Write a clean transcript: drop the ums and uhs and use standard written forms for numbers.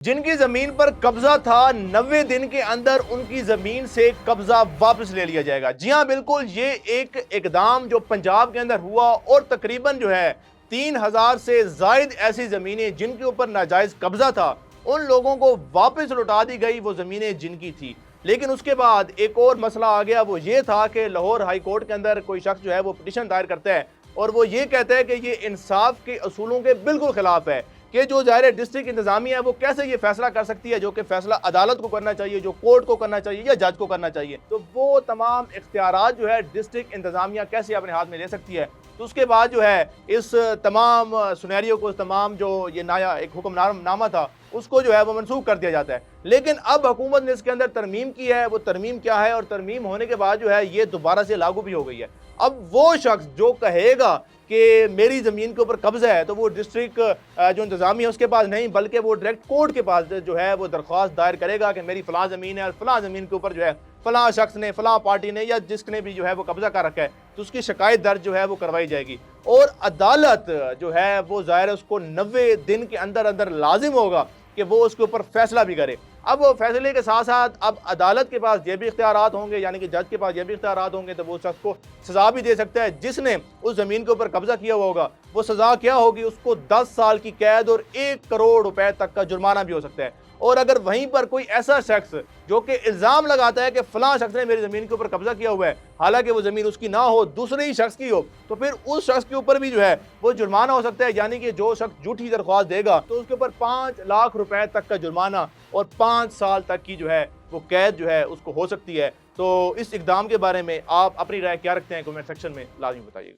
جن کی زمین پر قبضہ تھا 90 دن کے اندر ان کی زمین سے قبضہ واپس لے لیا جائے گا۔ جی ہاں بالکل، یہ ایک اقدام جو پنجاب کے اندر ہوا اور تقریباً جو ہے 3000 سے زائد ایسی زمینیں جن کے اوپر ناجائز قبضہ تھا ان لوگوں کو واپس لوٹا دی گئی، وہ زمینیں جن کی تھی۔ لیکن اس کے بعد ایک اور مسئلہ آ گیا، وہ یہ تھا کہ لاہور ہائی کورٹ کے اندر کوئی شخص جو ہے وہ پٹیشن دائر کرتا ہے اور وہ یہ کہتا ہے کہ یہ انصاف کے اصولوں کے بالکل خلاف ہے کہ جو ظاہر ڈسٹرکٹ انتظامیہ ہے وہ کیسے یہ فیصلہ کر سکتی ہے جو کہ فیصلہ عدالت کو کرنا چاہیے، جو کورٹ کو کرنا چاہیے یا جج کو کرنا چاہیے۔ تو وہ تمام اختیارات جو ہے ڈسٹرکٹ انتظامیہ کیسے اپنے ہاتھ میں لے سکتی ہے۔ تو اس کے بعد جو ہے اس تمام سنیریو کو، اس تمام جو یہ نیا ایک حکم نامہ تھا اس کو جو ہے وہ منسوخ کر دیا جاتا ہے۔ لیکن اب حکومت نے اس کے اندر ترمیم کی ہے، وہ ترمیم کیا ہے اور ترمیم ہونے کے بعد جو ہے یہ دوبارہ سے لاگو بھی ہو گئی ہے۔ اب وہ شخص جو کہے گا کہ میری زمین کے اوپر قبضہ ہے تو وہ ڈسٹرکٹ جو انتظامیہ ہے اس کے پاس نہیں بلکہ وہ ڈائریکٹ کورٹ کے پاس جو ہے وہ درخواست دائر کرے گا کہ میری فلاں زمین ہے اور فلاں زمین کے اوپر جو ہے فلاں شخص نے، فلاں پارٹی نے یا جس نے بھی جو ہے وہ قبضہ کر رکھا ہے تو اس کی شکایت درج جو ہے وہ کروائی جائے گی اور عدالت جو ہے وہ ظاہر ہے اس کو 90 دن کے اندر اندر لازم ہوگا کہ وہ اس کے اوپر فیصلہ بھی کرے۔ اب وہ فیصلے کے ساتھ ساتھ اب عدالت کے پاس یہ بھی اختیارات ہوں گے، یعنی کہ جج کے پاس یہ بھی اختیارات ہوں گے تو وہ شخص کو سزا بھی دے سکتا ہے جس نے اس زمین کے اوپر قبضہ کیا ہوا ہوگا۔ وہ سزا کیا ہوگی؟ اس کو 10 سال کی قید اور 1 کروڑ روپے تک کا جرمانہ بھی ہو سکتا ہے۔ اور اگر وہیں پر کوئی ایسا شخص جو کہ الزام لگاتا ہے کہ فلاں شخص نے میری زمین کے اوپر قبضہ کیا ہوا ہے حالانکہ وہ زمین اس کی نہ ہو، دوسرے ہی شخص کی ہو، تو پھر اس شخص کے اوپر بھی جو ہے وہ جرمانہ ہو سکتا ہے، یعنی کہ جو شخص جھوٹی درخواست دے گا تو اس کے اوپر 5 لاکھ روپے تک کا جرمانہ اور 5 سال تک کی جو ہے وہ قید جو ہے اس کو ہو سکتی ہے۔ تو اس اقدام کے بارے میں آپ اپنی رائے کیا رکھتے ہیں؟ کمنٹ سیکشن میں لازمی بتائیے گا۔